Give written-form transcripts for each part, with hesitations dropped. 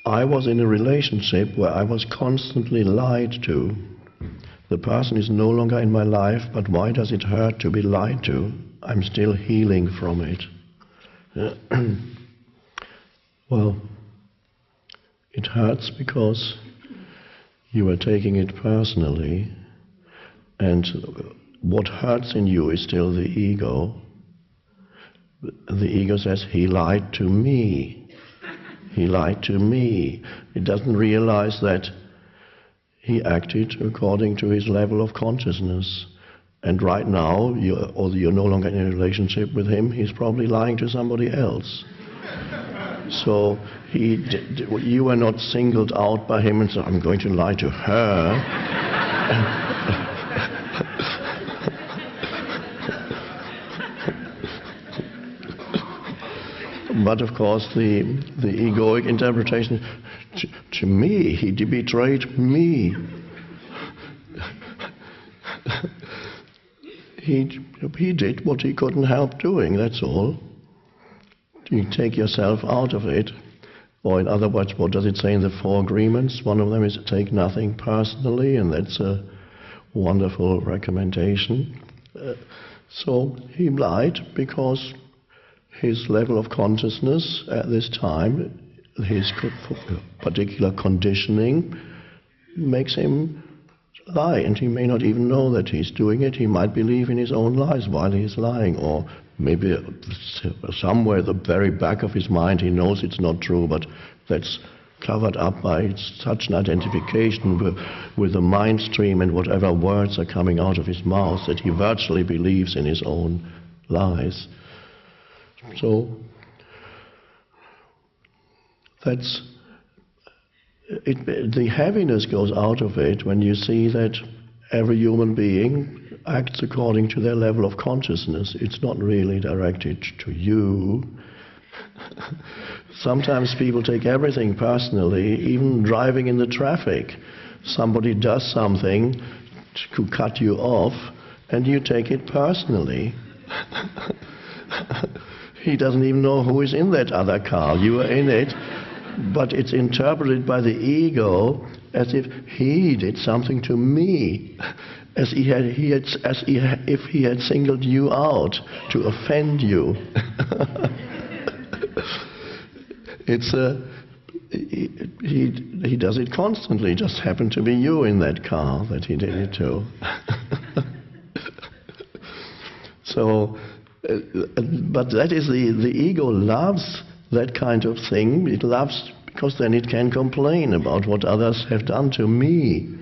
I was in a relationship where I was constantly lied to. The person is no longer in my life, but why does it hurt to be lied to? I'm still healing from it. Well, it hurts because you are taking it personally, and what hurts in you is still the ego. The ego says, he lied to me. He lied to me. It doesn't realize that he acted according to his level of consciousness. And right now, although you're no longer in a relationship with him, he's probably lying to somebody else. So you were not singled out by him and said, I'm going to lie to her. But of course, the egoic interpretation, to me, he betrayed me. He did what he couldn't help doing, that's all. You take yourself out of it. Or in other words, what does it say in the Four Agreements? One of them is take nothing personally, and that's a wonderful recommendation. So he lied because his level of consciousness at this time, his particular conditioning, makes him lie, and he may not even know that he's doing it. He might believe in his own lies while he's lying, or maybe somewhere at the very back of his mind he knows it's not true, but that's covered up by such an identification with the mind stream and whatever words are coming out of his mouth that he virtually believes in his own lies. So that's it. The heaviness goes out of it when you see that every human being acts according to their level of consciousness. It's not really directed to you. Sometimes people take everything personally, even driving in the traffic. Somebody does something to cut you off, and you take it personally. He doesn't even know who is in that other car. You are in it, but it's interpreted by the ego as if he did something to me, as if he had singled you out to offend you. He does it constantly. It just happened to be you in that car that he did it to. So. But that is the ego loves that kind of thing. It loves because then it can complain about what others have done to me.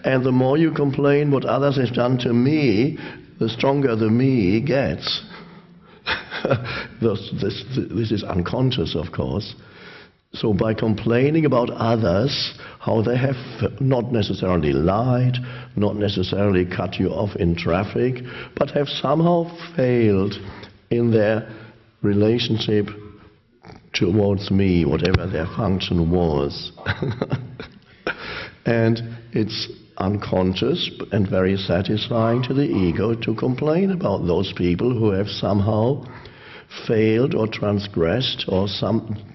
And the more you complain what others have done to me, the stronger the me gets. This is unconscious, of course. So by complaining about others, how they have not necessarily lied, not necessarily cut you off in traffic, but have somehow failed in their relationship towards me, whatever their function was. And it's unconscious and very satisfying to the ego to complain about those people who have somehow failed or transgressed or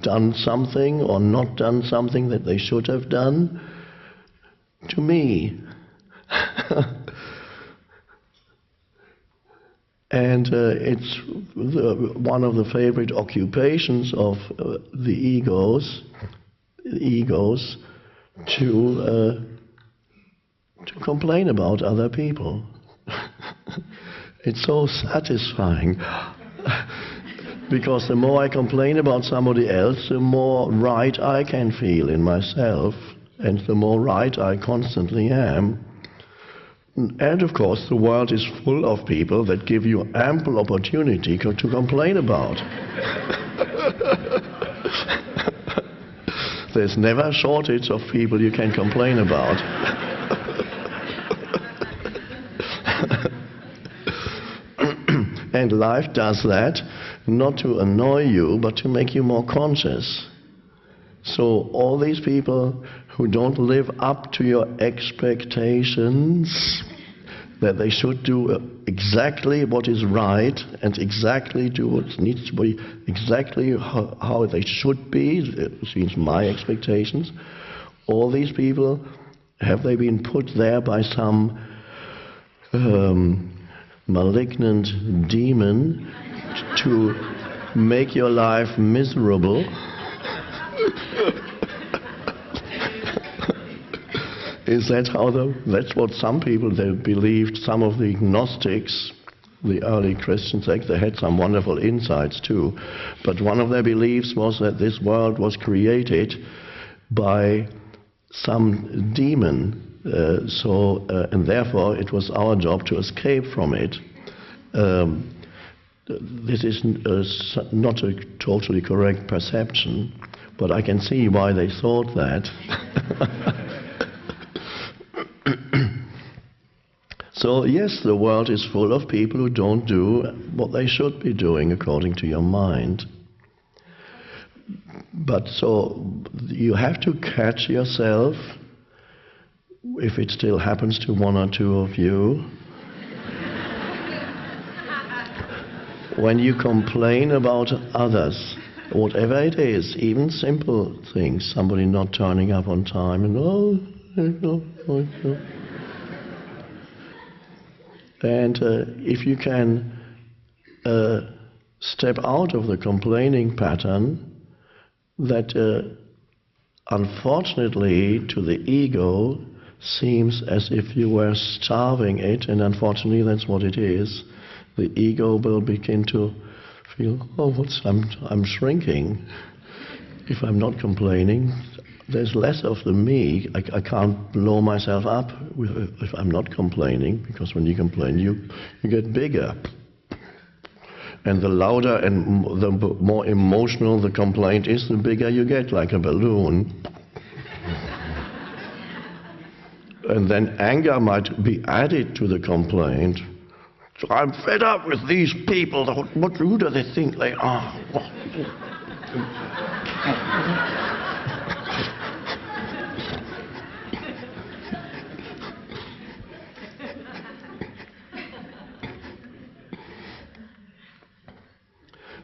done something or not done something that they should have done to me. And it's one of the favorite occupations of the egos to complain about other people. It's so satisfying. Because the more I complain about somebody else, the more right I can feel in myself, and the more right I constantly am. And of course, the world is full of people that give you ample opportunity to complain about. There's never a shortage of people you can complain about. And life does that, not to annoy you, but to make you more conscious. So all these people who don't live up to your expectations, that they should do exactly what is right and exactly do what needs to be, exactly how they should be, it seems my expectations. All these people, have they been put there by some malignant demon to make your life miserable? Is that how that's what some people they believed? Some of the Gnostics, the early Christians, they had some wonderful insights too. But one of their beliefs was that this world was created by some demon, and therefore it was our job to escape from it. This is not a totally correct perception, but I can see why they thought that. So yes, the world is full of people who don't do what they should be doing according to your mind. But so you have to catch yourself, if it still happens to one or two of you, when you complain about others, whatever it is, even simple things, somebody not turning up on time, and And if you can step out of the complaining pattern, that unfortunately to the ego seems as if you were starving it, and unfortunately that's what it is. The ego will begin to feel, I'm shrinking. If I'm not complaining, there's less of the me. I can't blow myself up if I'm not complaining, because when you complain, you get bigger. And the louder and the more emotional the complaint is, the bigger you get, like a balloon. And then anger might be added to the complaint. So I'm fed up with these people. Who do they think they are?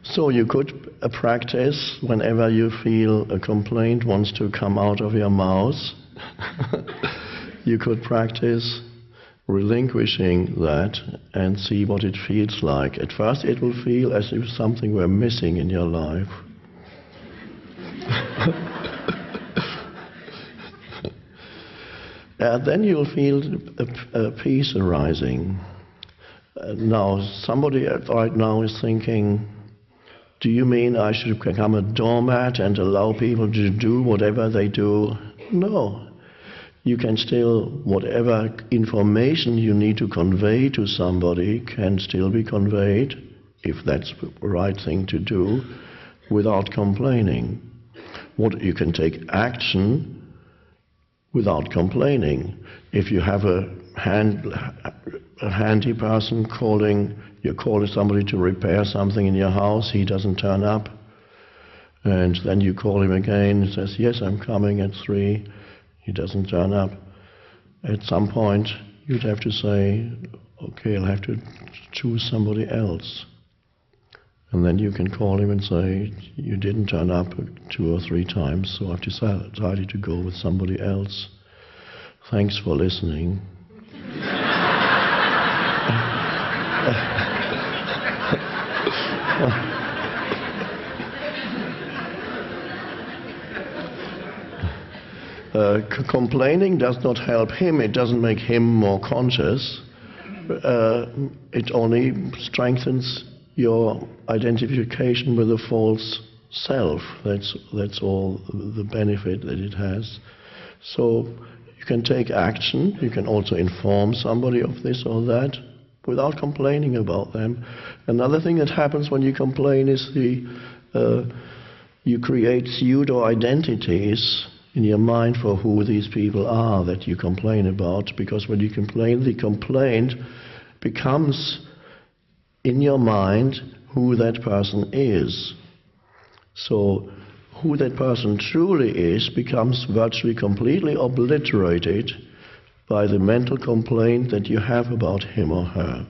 So you could practice whenever you feel a complaint wants to come out of your mouth. You could practice relinquishing that and see what it feels like. At first it will feel as if something were missing in your life. Then you'll feel a peace arising. Now, somebody right now is thinking, do you mean I should become a doormat and allow people to do whatever they do? No. You can still, whatever information you need to convey to somebody can still be conveyed, if that's the right thing to do, without complaining. You can take action without complaining. If you have a handy person you're calling somebody to repair something in your house, he doesn't turn up, and then you call him again and says, yes, I'm coming at 3, he doesn't turn up. At some point you'd have to say, okay, I'll have to choose somebody else. And then you can call him and say, you didn't turn up 2 or 3 times, so I've decided to go with somebody else. Thanks for listening. Complaining does not help him, it doesn't make him more conscious. It only strengthens your identification with the false self. That's all the benefit that it has. So you can take action, you can also inform somebody of this or that without complaining about them. Another thing that happens when you complain is you create pseudo-identities in your mind for who these people are that you complain about, because when you complain, the complaint becomes in your mind who that person is. So who that person truly is becomes virtually completely obliterated by the mental complaint that you have about him or her.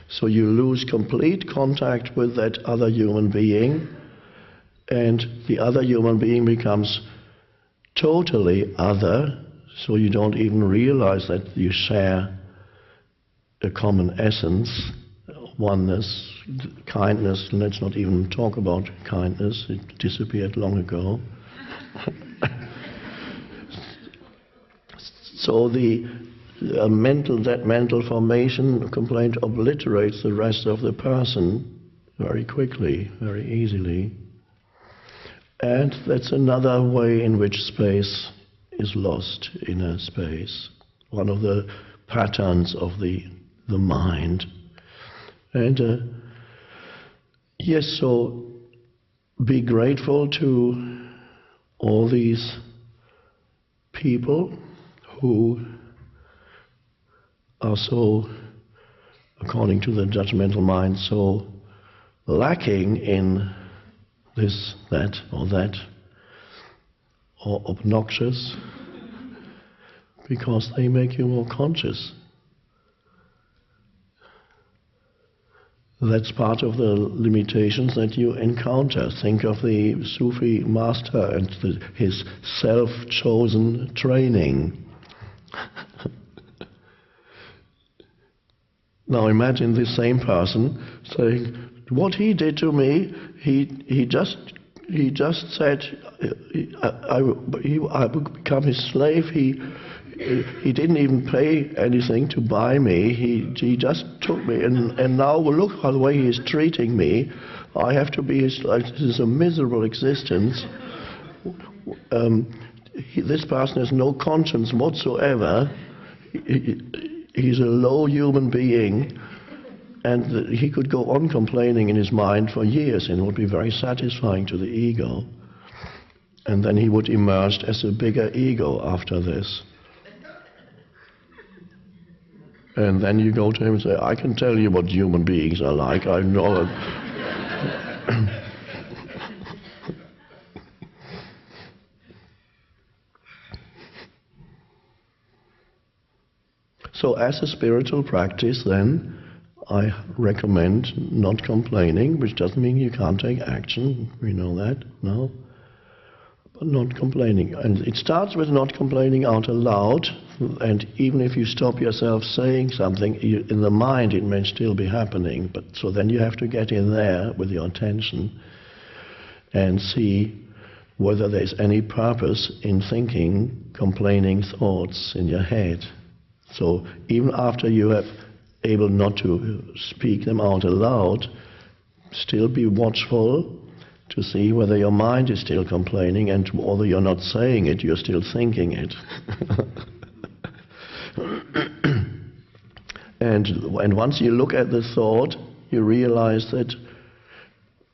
So you lose complete contact with that other human being, and the other human being becomes totally other, so you don't even realize that you share a common essence, oneness, kindness. Let's not even talk about kindness, it disappeared long ago. So that mental formation complaint obliterates the rest of the person very quickly, very easily. And that's another way in which space is lost, inner space. One of the patterns of the mind. And yes, so be grateful to all these people who are so, according to the judgmental mind, so lacking in this, that, or obnoxious, because they make you more conscious. That's part of the limitations that you encounter. Think of the Sufi master and his self-chosen training. Now imagine this same person saying, what he did to me, he just said, I would become his slave. He didn't even pay anything to buy me. He just took me, and now look how the way he is treating me. I have to be his slave. This is a miserable existence. This person has no conscience whatsoever. He's a low human being, and he could go on complaining in his mind for years, and it would be very satisfying to the ego. And then he would emerge as a bigger ego after this. And then you go to him and say, I can tell you what human beings are like. I know it. So as a spiritual practice, then, I recommend not complaining, which doesn't mean you can't take action. We know that, no? But not complaining. And it starts with not complaining out aloud, and even if you stop yourself saying something, in the mind it may still be happening. But so then you have to get in there with your attention and see whether there's any purpose in thinking complaining thoughts in your head. So even after you have able not to speak them out aloud, still be watchful to see whether your mind is still complaining, and although you're not saying it, you're still thinking it. And once you look at the thought, you realize that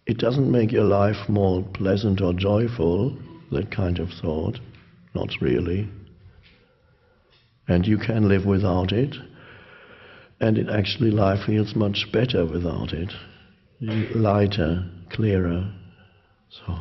it doesn't make your life more pleasant or joyful, that kind of thought, not really. And you can live without it, and it actually life feels much better without it, lighter, clearer. So